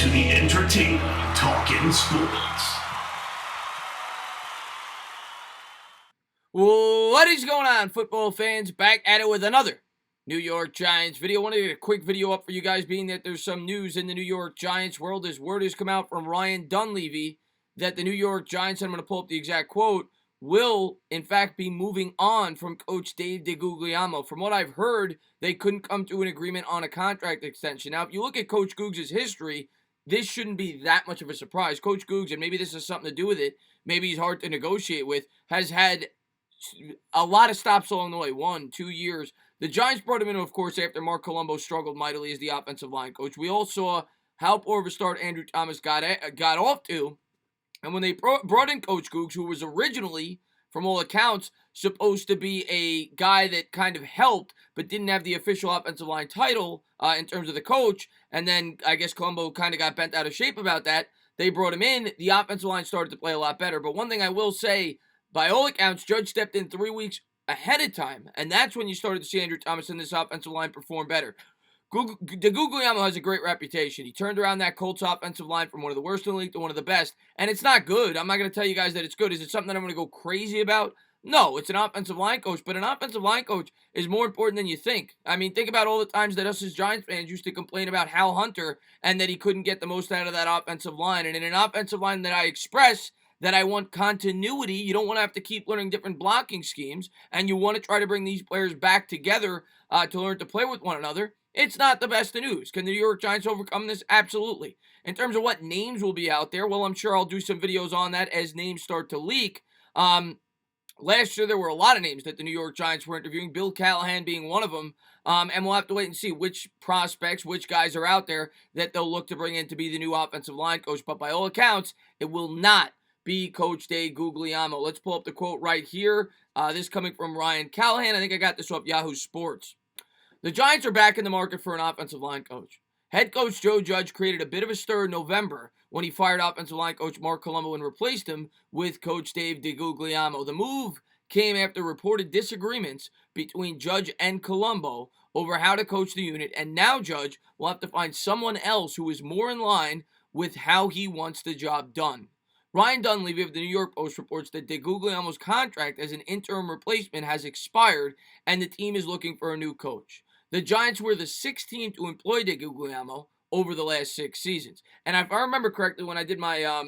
to the entertaining Talkin' Sports. What is going on, football fans? Back at it with another New York Giants video. I want to get a quick video up for you guys, being that there's some news in the New York Giants world as word has come out from Ryan Dunleavy that the New York Giants, I'm going to pull up the exact quote, will in fact be moving on from Coach Dave Degugliamo. From what I've heard, they couldn't come to an agreement on a contract extension. Now, if you look at Coach Googs' history, this shouldn't be that much of a surprise. Coach Googs, and maybe this has something to do with it, maybe he's hard to negotiate with, has had a lot of stops along the way. 1, 2 years. The Giants brought him in, of course, after Mark Colombo struggled mightily as the offensive line coach. We all saw how poor of a start Andrew Thomas got off to. And when they brought in Coach Googs, who was originally, from all accounts, supposed to be a guy that kind of helped, but didn't have the official offensive line title in terms of the coach, and then I guess Colombo kind of got bent out of shape about that, they brought him in. The offensive line started to play a lot better. But one thing I will say, by all accounts, Judge stepped in 3 weeks ahead of time, and that's when you started to see Andrew Thomas and this offensive line perform better. Degugliamo has a great reputation. He turned around that Colts offensive line from one of the worst in the league to one of the best, and it's not good. I'm not going to tell you guys that it's good. Is it something that I'm going to go crazy about? No, it's an offensive line coach, but an offensive line coach is more important than you think. I mean, think about all the times that us as Giants fans used to complain about Hal Hunter and that he couldn't get the most out of that offensive line. And in an offensive line that I express that I want continuity, you don't want to have to keep learning different blocking schemes, and you want to try to bring these players back together to learn to play with one another. It's not the best of news. Can the New York Giants overcome this? Absolutely. In terms of what names will be out there, well, I'm sure I'll do some videos on that as names start to leak. Last year, there were a lot of names that the New York Giants were interviewing, Bill Callahan being one of them, and we'll have to wait and see which prospects, which guys are out there that they'll look to bring in to be the new offensive line coach. But by all accounts, it will not be Coach Dave Degugliamo. Let's pull up the quote right here. This coming from Ryan Callahan. I think I got this off Yahoo Sports. The Giants are back in the market for an offensive line coach. Head coach Joe Judge created a bit of a stir in November when he fired offensive line coach Mark Colombo and replaced him with Coach Dave Degugliamo. The move came after reported disagreements between Judge and Colombo over how to coach the unit, and now Judge will have to find someone else who is more in line with how he wants the job done. Ryan Dunleavy of the New York Post reports that Degugliamo's contract as an interim replacement has expired, and the team is looking for a new coach. The Giants were the 6th team to employ Degugliamo over the last 6 seasons. And if I remember correctly, when I did my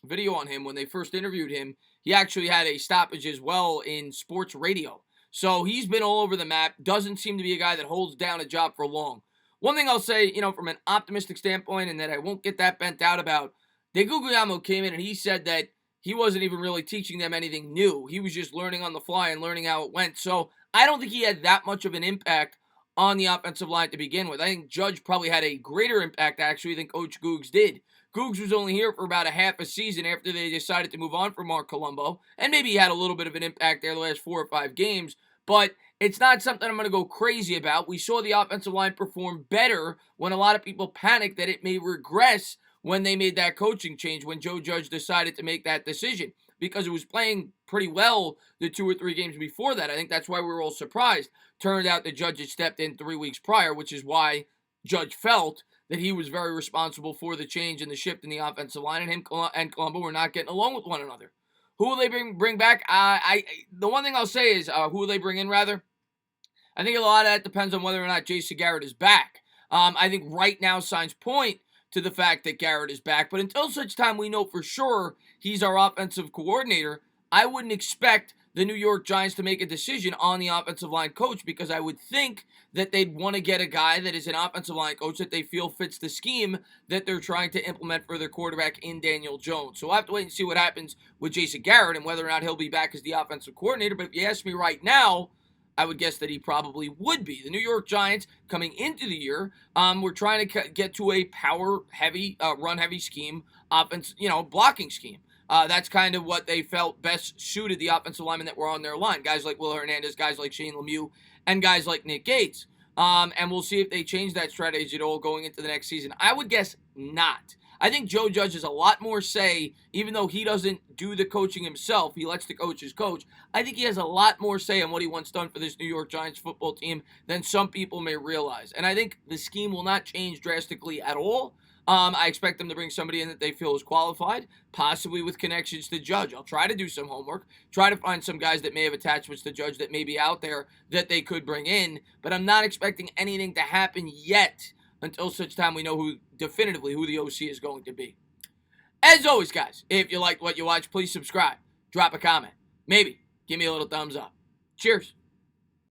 video on him, when they first interviewed him, he actually had a stoppage as well in sports radio. So he's been all over the map. Doesn't seem to be a guy that holds down a job for long. One thing I'll say, from an optimistic standpoint, and that I won't get that bent out about, Degugliamo came in and he said that he wasn't even really teaching them anything new. He was just learning on the fly and learning how it went. So I don't think he had that much of an impact on the offensive line to begin with. I think Judge probably had a greater impact, actually, than Coach Googs did. Googs was only here for about a half a season after they decided to move on from Mark Colombo, and maybe he had a little bit of an impact there the last 4 or 5 games, but it's not something I'm going to go crazy about. We saw the offensive line perform better when a lot of people panicked that it may regress when they made that coaching change, when Joe Judge decided to make that decision, because it was playing pretty well the 2 or 3 games before that. I think that's why we were all surprised. Turned out that Judge had stepped in 3 weeks prior, which is why Judge felt that he was very responsible for the change and the shift in the offensive line, and him and Colombo were not getting along with one another. Who will they bring back? The one thing I'll say is, who will they bring in, rather? I think a lot of that depends on whether or not Jason Garrett is back. I think right now signs point to the fact that Garrett is back, but until such time we know for sure he's our offensive coordinator, I wouldn't expect the New York Giants to make a decision on the offensive line coach, because I would think that they'd want to get a guy that is an offensive line coach that they feel fits the scheme that they're trying to implement for their quarterback in Daniel Jones. So we'll have to wait and see what happens with Jason Garrett and whether or not he'll be back as the offensive coordinator. But if you ask me right now, I would guess that he probably would be. The New York Giants, coming into the year, were trying to get to a power-heavy, run-heavy scheme, offense, blocking scheme. That's kind of what they felt best suited the offensive linemen that were on their line. Guys like Will Hernandez, guys like Shane Lemieux, and guys like Nick Gates. And we'll see if they change that strategy at all going into the next season. I would guess not. I think Joe Judge has a lot more say, even though he doesn't do the coaching himself. He lets the coaches coach. I think he has a lot more say on what he wants done for this New York Giants football team than some people may realize. And I think the scheme will not change drastically at all. I expect them to bring somebody in that they feel is qualified, possibly with connections to Judge. I'll try to do some homework, try to find some guys that may have attachments to Judge that may be out there that they could bring in, but I'm not expecting anything to happen yet until such time we know definitively who the OC is going to be. As always, guys, if you liked what you watched, please subscribe, drop a comment, maybe give me a little thumbs up. Cheers.